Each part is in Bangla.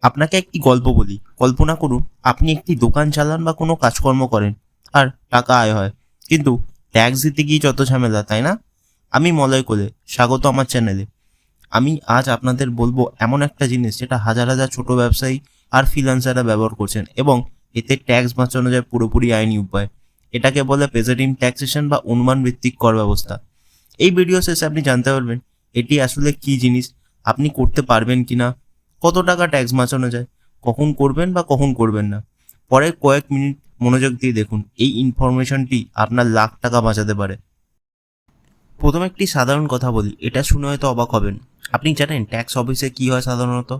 আপনাকে একটি গল্প বলি। কল্পনা করুন আপনি একটি দোকান চালান বা কোনো কাজকর্ম করেন আর টাকা আয় হয়, কিন্তু ট্যাক্স দিতে গিয়ে যত ঝামেলা, তাই না? আমি মলয় কোলে, স্বাগত আমার চ্যানেলে। আমি আজ আপনাদের বলবো এমন একটা জিনিস যেটা হাজার হাজার ছোট ব্যবসায়ী আর ফ্রিল্যান্সাররা ব্যবহার করছেন এবং এতে ট্যাক্স বাঁচানো যায় পুরোপুরি আইনি উপায়। এটাকে বলে প্রেজেন্টিভ ট্যাক্সেশন বা অনুমান ভিত্তিক কর ব্যবস্থা। এই ভিডিও শেষে আপনি জানতে পারবেন এটি আসলে কি জিনিস, আপনি করতে পারবেন কিনা, কত টাকা ট্যাক্স বাঁচানো যায়, কখন করবেন বা কখন করবেন না। পরের কয়েক মিনিট মনোযোগ দিয়ে দেখুন, এই ইনফরমেশনটি আপনার লাখ টাকা বাঁচাতে পারে। প্রথমে একটি সাধারণ কথা বলি, এটা শুনে হয়তো অবাক হবেন। আপনি জানেন ট্যাক্স অফিসে কি হয় সাধারণত?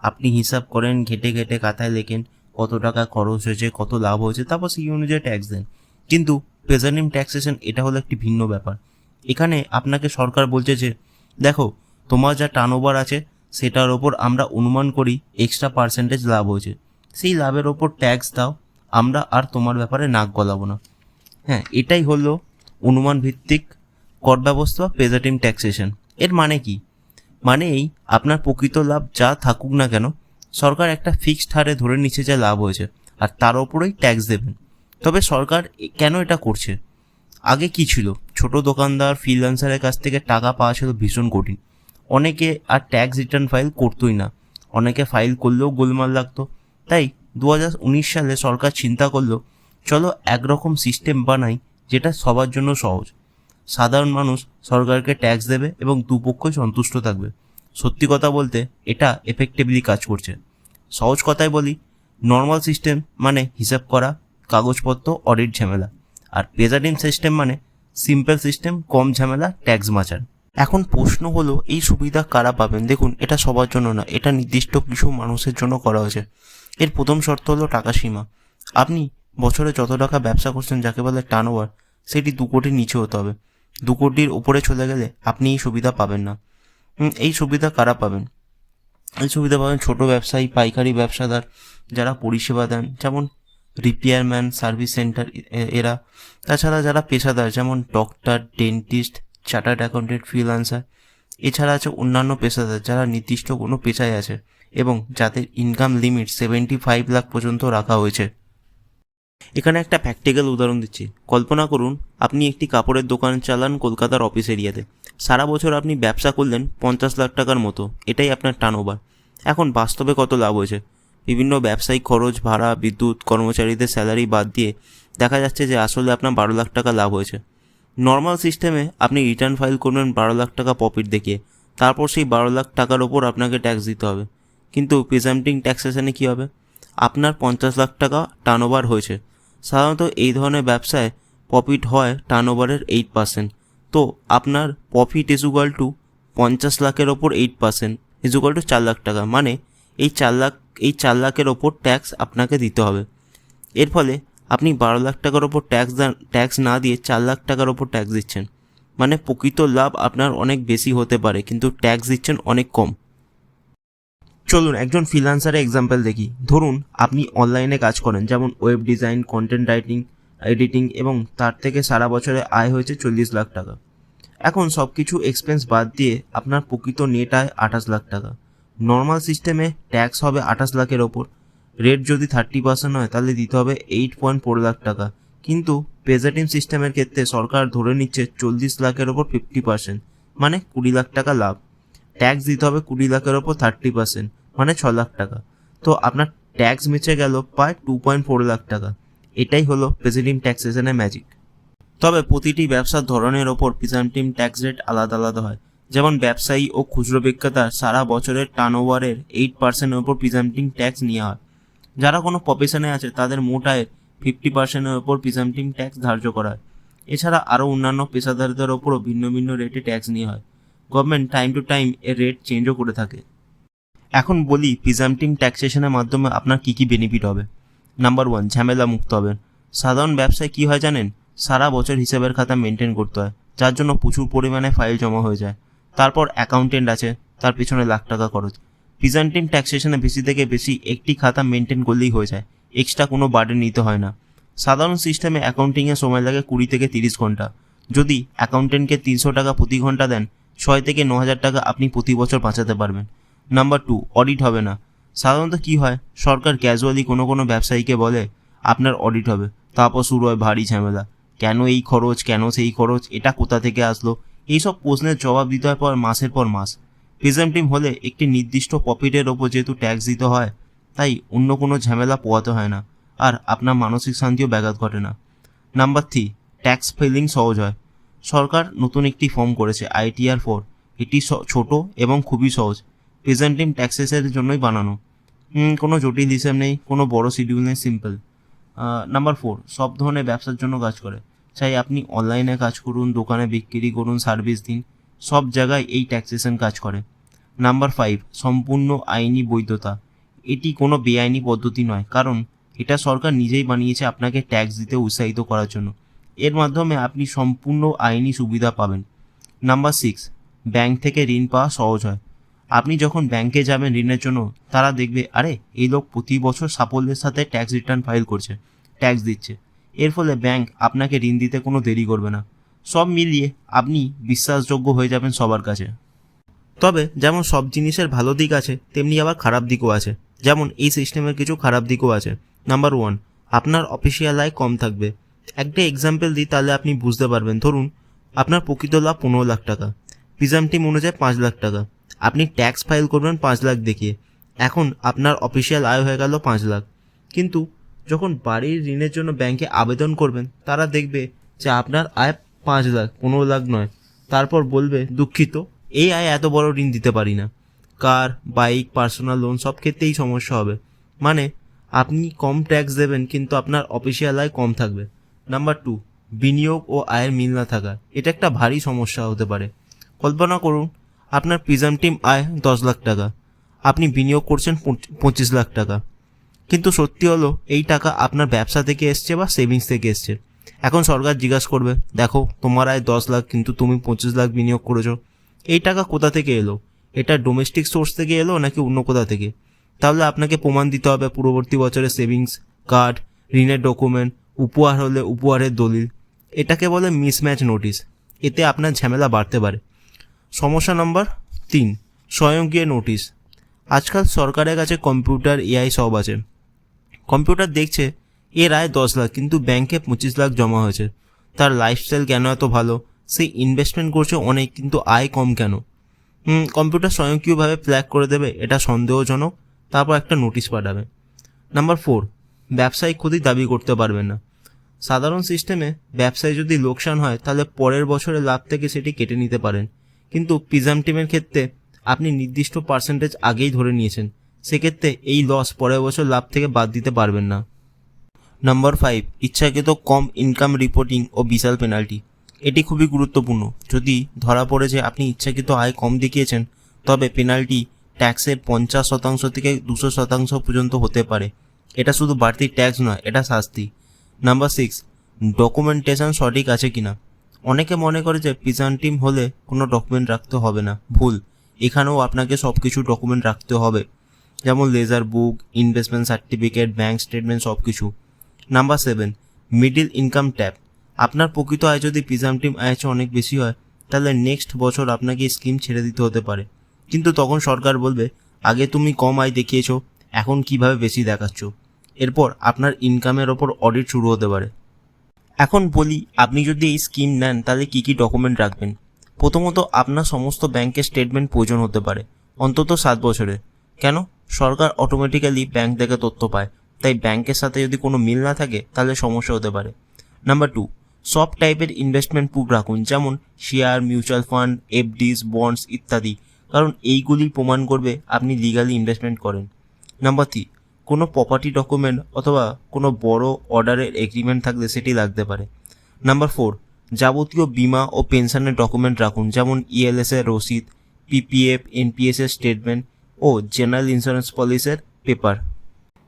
আপনি হিসাব করেন, ঘেটে ঘেটে খাতায় লেখেন কত টাকা খরচ হয়েছে, কত লাভ হয়েছে, তারপর সেই অনুযায়ী ট্যাক্স দেন। কিন্তু প্রেজেন্টিভ ট্যাক্সেশন এটা হলো একটি ভিন্ন ব্যাপার। এখানে আপনাকে সরকার বলছে যে দেখো, তোমার যা টার্নওভার আছে সেটার ওপর আমরা অনুমান করি এক্সট্রা পার্সেন্টেজ লাভ হয়েছে, সেই লাভের ওপর ট্যাক্স দাও, আমরা আর তোমার ব্যাপারে নাক গলাবো না। হ্যাঁ, এটাই হলো অনুমান ভিত্তিক কর ব্যবস্থা বা প্রেজেন্টিভ ট্যাক্সেশন। এর মানে কি? মানে এই, আপনার প্রকৃত লাভ যা থাকুক না কেন, সরকার একটা ফিক্সড হারে ধরে নিচ্ছে যে লাভ হয়েছে আর তার ওপরেই ট্যাক্স দেবেন। তবে সরকার কেন এটা করছে? আগে কি ছিল? ছোট দোকানদার, ফ্রিল্যান্সারের কাছ থেকে টাকা পাওয়া ছিল ভীষণ কঠিন। অনেকে আর ট্যাক্স রিটার্ন ফাইল করতোই না, অনেকে ফাইল করলেও গোলমাল লাগতো। তাই 2019 সালে সরকার চিন্তা করলো, চলো একরকম সিস্টেম বানাই যেটা সবার জন্য সহজ। সাধারণ মানুষ সরকারকে ট্যাক্স দেবে এবং দুপক্ষই সন্তুষ্ট থাকবে। সত্যি কথা বলতে এটা এফেক্টিভলি কাজ করছে। সহজ কথায় বলি, নর্মাল সিস্টেম মানে হিসাব করা, কাগজপত্র, অডিট ঝামেলা। আর প্রেজেন্টিভ সিস্টেম মানে সিম্পল সিস্টেম, কম ঝামেলা, ট্যাক্স বাঁচান। এখন প্রশ্ন হলো এই সুবিধা কারা পাবেন? দেখুন, এটা সবার জন্য না, এটা নির্দিষ্ট কিছু মানুষের জন্য করা হয়েছে। এর প্রথম শর্ত হলো টাকা সীমা। আপনি বছরে যত টাকা ব্যবসা করছেন, যাকে বলে টার্নওভার, সেটি 2 কোটির নিচে হতে হবে। 2 কোটির উপরে চলে গেলে আপনি এই সুবিধা পাবেন না। এই সুবিধা কারা পাবেন? এই সুবিধা পাবেন ছোট ব্যবসায়ী, পাইকারি ব্যবসাদার, যারা পরিষেবা দেন, যেমন রিপেয়ারম্যান, সার্ভিস সেন্টার এরা। তাছাড়া যারা পেশাদার, যেমন doctor, dentist, chartered accountant, freelancer. এছাড়া আছে অন্যান্য পেশাদার যারা নির্দিষ্ট কোনো পেশায় আছে এবং যাদের ইনকাম লিমিট 75 লাখ পর্যন্ত রাখা হয়েছে। এখানে একটা প্র্যাকটিক্যাল উদাহরণ দিচ্ছি। কল্পনা করুন আপনি একটি কাপড়ের দোকান চালান কলকাতার অফিস এরিয়াতে। সারা বছর আপনি ব্যবসা করলেন 50 লাখ টাকার মতো, এটাই আপনার টার্নওভার। এখন বাস্তবে কত লাভ হয়েছে? বিভিন্ন ব্যবসায়িক খরচ, ভাড়া, বিদ্যুৎ, কর্মচারীদের স্যালারি বাদ দিয়ে দেখা যাচ্ছে যে আসলে আপনার 12 লাখ টাকা লাভ হয়েছে। নর্মাল সিস্টেমে আপনি রিটার্ন ফাইল করবেন 12 লাখ টাকা প্রফিট দেখিয়ে, তারপর সেই 12 লাখ টাকার ওপর আপনাকে ট্যাক্স দিতে হবে। কিন্তু প্রেজেন্টিভ ট্যাক্সেশনে কী হবে? আপনার 50 লাখ টাকা টার্নওভার হয়েছে। সাধারণত এই ধরনের ব্যবসায় প্রফিট হয় টার্নওভারের 8%। তো আপনার প্রফিট ইজুকাল টু 50 লাখের ওপর 8% ইজুকাল টু 4 লাখ টাকা। মানে এই 4 লাখের ওপর ট্যাক্স আপনাকে দিতে হবে। এর ফলে আপনি 12 লাখ টাকার ওপর ট্যাক্স না দিয়ে 4 লাখ টাকার ওপর ট্যাক্স দিচ্ছেন। মানে প্রকৃত লাভ আপনার অনেক বেশি হতে পারে, কিন্তু ট্যাক্স দিচ্ছেন অনেক কম। চলুন একজন ফ্রিল্যান্সারের এক্সাম্পল দেখি। ধরুন আপনি অনলাইনে কাজ করেন, যেমন web design, content writing, editing, এবং তার থেকে সারা বছরে আয় হয়েছে 40 লাখ টাকা। এখন সব কিছু এক্সপেন্স বাদ দিয়ে আপনার প্রকৃত নেট আয় 28 লাখ টাকা। নর্মাল সিস্টেমে ট্যাক্স হবে 28 লাখের ওপর। রেট যদি 30% হয় তাহলে দিতে হবে 8.4 লাখ টাকা। কিন্তু প্রেজেন্টিভ সিস্টেমের ক্ষেত্রে সরকার ধরে নিচ্ছে 40 লাখের ওপর 50%, মানে 20 লাখ টাকা লাভ। ট্যাক্স দিতে হবে 20 লাখের ওপর 30%, মানে 6 লাখ টাকা। তো আপনার ট্যাক্স বেঁচে গেল প্রায় 2.4 লাখ টাকা। এটাই হলো প্রেজেন্টিভ ট্যাক্সেশনের ম্যাজিক। তবে প্রতিটি ব্যবসার ধরনের ওপর প্রেজেন্টিভ ট্যাক্স রেট আলাদা আলাদা হয়। যেমন ব্যবসায়ী ও খুচরো বিক্রেতার সারা বছরের টার্নওভারের 8%-এর ওপর প্রেজেন্টিভ ট্যাক্স নেওয়া হয়। যারা কোনো প্রফেশনে আছে তাদের মোট আয়ের 50%-এর ওপর প্রেজেন্টিভ ট্যাক্স ধার্য করা হয়। এছাড়া আরও অন্যান্য পেশাদারদের ওপরও ভিন্ন ভিন্ন রেটে ট্যাক্স নেওয়া হয়। গভর্নমেন্ট টাইম টু টাইম এর রেট চেঞ্জও করে থাকে। এখন বলি প্রিজাম্পটিভ ট্যাক্সেশনের মাধ্যমে আপনার কী কী বেনিফিট হবে। নাম্বার 1, ঝামেলা মুক্ত হবেন। সাধারণ ব্যবসায় কী হয় জানেন? সারা বছর হিসেবের খাতা মেনটেন করতে হয়, যার জন্য প্রচুর পরিমাণে ফাইল জমা হয়ে যায়। তারপর অ্যাকাউন্টেন্ট আছে, তার পিছনে লাখ টাকা খরচ। প্রিজাম্পটিভ ট্যাক্সেশনে বেশি থেকে বেশি একটি খাতা মেনটেন করলেই হয়ে যায়, এক্সট্রা কোনো বার্ডেন নিতে হয় না। সাধারণ সিস্টেমে অ্যাকাউন্টিংয়ে সময় লাগে 20 থেকে 30 ঘন্টা। যদি অ্যাকাউন্টেন্টকে 300 টাকা প্রতি ঘন্টা দেন, 6 থেকে 9 হাজার টাকা আপনি প্রতি বছর বাঁচাতে পারবেন। নাম্বার 2, অডিট হবে না। সাধারণত কি হয়, সরকার ক্যাজুয়ালি কোনো কোনো ব্যবসায়ীকে বলে আপনার অডিট হবে, তারপর শুরু হয় ভারী ঝামেলা। কেন এই খরচ, কেন সেই খরচ, এটা কোথা থেকে আসলো, এইসব প্রশ্নের জবাব দিতে হয় মাসের পর মাস। প্রিজেন্টিভ হলে একটি নির্দিষ্ট প্রফিটের ওপর যেহেতু ট্যাক্স দিতে হয়, তাই অন্য কোনো ঝামেলা পোয়াতে হয় না, আর আপনার মানসিক শান্তিও ব্যাঘাত ঘটে না। নাম্বার 3, ট্যাক্স ফিলিং সহজ হয়। সরকার নতুন একটি ফর্ম করেছে ITR-4। এটি ছোট এবং খুবই সহজ, প্রেজেন্টিভ ট্যাক্সেসের জন্যই বানানো। কোনো জটিল হিসেব নেই, কোনো বড় শিডিউল নেই, সিম্পল। নাম্বার 4, সব ধরনের ব্যবসার জন্য কাজ করে। চাই আপনি অনলাইনে কাজ করুন, দোকানে বিক্রি করুন, সার্ভিস দিন, সব জায়গায় এই ট্যাক্সেশন কাজ করে। নাম্বার 5, সম্পূর্ণ আইনি বৈধতা। এটি কোনো বেআইনি পদ্ধতি নয়, কারণ এটা সরকার নিজেই বানিয়েছে আপনাকে ট্যাক্স দিতে উৎসাহিত করার জন্য। এর মাধ্যমে আপনি সম্পূর্ণ আইনি সুবিধা পাবেন। নাম্বার 6, ব্যাংক থেকে ঋণ পাওয়া সহজ হয়। আপনি যখন ব্যাংকে যাবেন ঋণের জন্য, তারা দেখবে আরে এই লোক প্রতি বছর সাফল্যের সাথে ট্যাক্স রিটার্ন ফাইল করছে, ট্যাক্স দিচ্ছে। এর ফলে ব্যাংক আপনাকে ঋণ দিতে কোনো দেরি করবে না। সব মিলিয়ে আপনি বিশ্বাসযোগ্য হয়ে যাবেন সবার কাছে। তবে যেমন সব জিনিসের ভালো দিক আছে, তেমনি আবার খারাপ দিকও আছে। যেমন এই সিস্টেমের কিছু খারাপ দিকও আছে। নাম্বার 1, আপনার অফিসিয়াল আয় কম থাকবে। একটা এক্সাম্পল দিই, তাহলে আপনি বুঝতে পারবেন। ধরুন আপনার প্রকৃত লাভ 15 লাখ টাকা, প্রিজামটিভ অনুযায়ী 5 লাখ টাকা। আপনি ট্যাক্স ফাইল করবেন 5 লাখ দেখিয়ে। এখন আপনার অফিসিয়াল আয় হয়ে গেল 5 লাখ। কিন্তু যখন বাড়ির ঋণের জন্য ব্যাংকে আবেদন করবেন, তারা দেখবে যে আপনার আয় 5 লাখ, 15 লাখ নয়। তারপর বলবে দুঃখিত, এই আয় এত বড় ঋণ দিতে পারি না। কার, বাইক, পার্সোনাল লোন সব ক্ষেত্রেই সমস্যা হবে। মানে আপনি কম ট্যাক্স দেবেন কিন্তু আপনার অফিসিয়াল আয় কম থাকবে। নাম্বার 2, বিনিয়োগ ও আয়ের মিল না থাকা। এটা একটা ভারী সমস্যা হতে পারে। কল্পনা করুন আপনার প্রিজামটিভ আয় 10 লাখ টাকা, আপনি বিনিয়োগ করছেন 25 লাখ টাকা। কিন্তু সত্যি হলো এই টাকা আপনার ব্যবসা থেকে এসছে বা সেভিংস থেকে এসছে। এখন সরকার জিজ্ঞাসা করবে, দেখো তোমার আয় 10 লাখ কিন্তু তুমি 25 লাখ বিনিয়োগ করেছো, এই টাকা কোথা থেকে এলো? এটা ডোমেস্টিক সোর্স থেকে এলো নাকি অন্য কোথা থেকে? তাহলে আপনাকে প্রমাণ দিতে হবে পূর্ববর্তী বছরের সেভিংস, কার্ড, ঋণের ডকুমেন্ট, উপহার হলে উপহারের দলিল। এটাকে বলে মিসম্যাচ নোটিশ। এতে আপনার ঝামেলা বাড়তে পারে। সমস্যা নাম্বার 3, স্বয়ংক্রিয় নোটিশ। আজকাল সরকারের কাছে কম্পিউটার, AI সব আছে। কম্পিউটার দেখছে এর আয় 10 লাখ কিন্তু ব্যাংকে 25 লাখ জমা হয়েছে। তার লাইফস্টাইল কেন এত ভালো? সে ইনভেস্টমেন্ট করছে অনেক কিন্তু আয় কম কেন? কম্পিউটার স্বয়ংক্রিয়ভাবে ফ্ল্যাগ করে দেবে এটা সন্দেহজনক, তারপর একটা নোটিশ পাঠাবে। নাম্বার 4, ব্যবসায়িক ক্ষতি দাবি করতে পারবেন না। সাধারণ সিস্টেমে ব্যবসায় যদি লোকসান হয় তাহলে পরের বছরের লাভ থেকে সেটি কেটে নিতে পারেন, কিন্তু প্রিজামটিভের ক্ষেত্রে আপনি নির্দিষ্ট পার্সেন্টেজ আগেই ধরে নিয়েছেন, সেক্ষেত্রে এই লস পরের বছর লাভ থেকে বাদ দিতে পারবেন না। নাম্বার 5, ইচ্ছাকৃত কম ইনকাম রিপোর্টিং ও বিশাল পেনাল্টি। এটি খুবই গুরুত্বপূর্ণ। যদি ধরা পড়ে যে আপনি ইচ্ছাকৃত আয় কম দেখিয়েছেন, তবে পেনাল্টি ট্যাক্সের 50% থেকে 200% পর্যন্ত হতে পারে। এটা শুধু বাড়তি ট্যাক্স নয়, এটা শাস্তি। নাম্বার 6, ডকুমেন্টেশন সঠিক আছে কিনা। অনেকে মনে করে যে প্রিজামটিভ হলে কোনো ডকুমেন্ট রাখতে হবে না। ভুল, এখানেও আপনাকে সব কিছু ডকুমেন্ট রাখতে হবে, যেমন লেজার বুক, ইনভেস্টমেন্ট সার্টিফিকেট, ব্যাঙ্ক স্টেটমেন্ট সব কিছু। Number 7, middle income tap. আপনার প্রকৃত আয় যদি প্রিজামটিভ আয়ের চেয়ে অনেক বেশি হয়, তাহলে নেক্সট বছর আপনাকে স্কিম ছেড়ে দিতে হতে পারে। কিন্তু তখন সরকার বলবে আগে তুমি কম আয় দেখিয়েছো, এখন কিভাবে বেশি দেখাচ্ছ। এরপর আপনার ইনকামের ওপর অডিট শুরু হতে পারে। এখন বলি, আপনি যদি এই স্কিম নেন তাহলে কী কী ডকুমেন্ট রাখবেন। প্রথমত আপনার সমস্ত ব্যাংকের স্টেটমেন্ট প্রয়োজন হতে পারে, অন্তত 7 বছরের। কেন? সরকার অটোমেটিক্যালি ব্যাংক থেকে তথ্য পায়, তাই ব্যাংকের সাথে যদি কোনো মিল না থাকে তাহলে সমস্যা হতে পারে। নাম্বার 2, সব টাইপের ইনভেস্টমেন্ট প্রুফ রাখুন, যেমন share, mutual fund, FDs, bonds ইত্যাদি, কারণ এইগুলি প্রমাণ করবে আপনি লিগালি ইনভেস্টমেন্ট করেন। নাম্বার 3, কোনো প্রপার্টি ডকুমেন্ট অথবা কোনো বড় অর্ডারের এগ্রিমেন্ট থাকলে সেটি লাগতে পারে। নাম্বার 4, যাবতীয় বিমা ও পেনশনের ডকুমেন্ট রাখুন, যেমন ELS এর রসিদ, PPF, NPS এর স্টেটমেন্ট ও জেনারেল ইন্স্যুরেন্স পলিসির পেপার।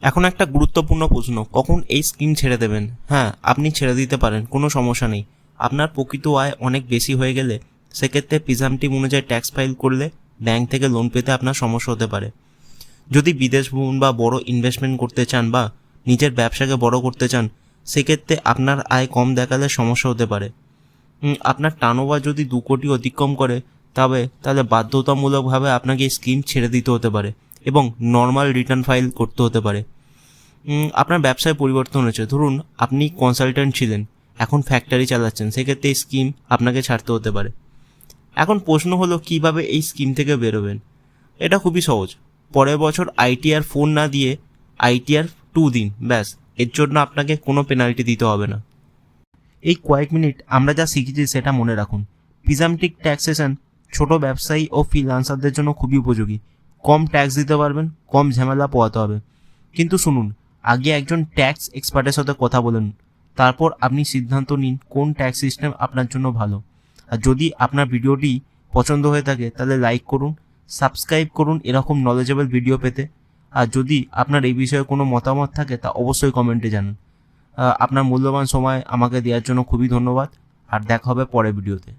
এখন একটা গুরুত্বপূর্ণ প্রশ্ন, কখন এই স্কিম ছেড়ে দেবেন? হ্যাঁ, আপনি ছেড়ে দিতে পারেন, কোনো সমস্যা নেই। আপনার প্রকৃত আয় অনেক বেশি হয়ে গেলে সেক্ষেত্রে প্রিজামটিভ অনুযায়ী ট্যাক্স ফাইল করলে ব্যাংক থেকে লোন পেতে আপনার সমস্যা হতে পারে। যদি বিদেশ ভ্রমণ বা বড় ইনভেস্টমেন্ট করতে চান বা নিজের ব্যবসাকে বড় করতে চান, সেক্ষেত্রে আপনার আয় কম দেখালে সমস্যা হতে পারে। আপনার টার্নওভার যদি 2 কোটি অতিক্রম করে, তাহলে বাধ্যতামূলকভাবে আপনাকে এই স্কিম ছেড়ে দিতে হতে পারে। এবং নর্মাল রিটার্ন ফাইল করতে হতে পারে। আপনার ব্যবসায় পরিবর্তন হয়েছে, ধরুন আপনি কনসালট্যান্ট ছিলেন, এখন ফ্যাক্টরি চালাচ্ছেন, সেক্ষেত্রে এই স্কিম আপনাকে ছাড়তে হতে পারে। এখন প্রশ্ন হলো কিভাবে এই স্কিম থেকে বেরোবেন। এটা খুবই সহজ, পরের বছর ITR 4 না দিয়ে ITR 2 দিন, ব্যাস। এর জন্য আপনাকে কোনো পেনাল্টি দিতে হবে না। এই কয়েক মিনিট আমরা যা শিখেছি সেটা মনে রাখুন। প্রিজামটিক ট্যাক্সেশন ছোট ব্যবসায়ী ও ফ্রিল্যান্সারদের জন্য খুবই উপযোগী। কম ট্যাক্স দিতে পারবেন, কম ঝামেলা পোহাতে হবে। কিন্তু শুনুন, আগে একজন ট্যাক্স এক্সপার্টের সাথে কথা বলুন, তারপর আপনি সিদ্ধান্ত নিন কোন ট্যাক্স সিস্টেম আপনার জন্য ভালো। আর যদি আপনার ভিডিওটি পছন্দ হয়ে থাকে তাহলে লাইক করুন, সাবস্ক্রাইব করুন এরকম নলেজেবল ভিডিও পেতে। আর যদি আপনার এই বিষয়ে কোনো মতামত থাকে তা অবশ্যই কমেন্টে জানান। আপনার মূল্যবান সময় আমাকে দেওয়ার জন্য খুবই ধন্যবাদ, আর দেখা হবে পরের ভিডিওতে।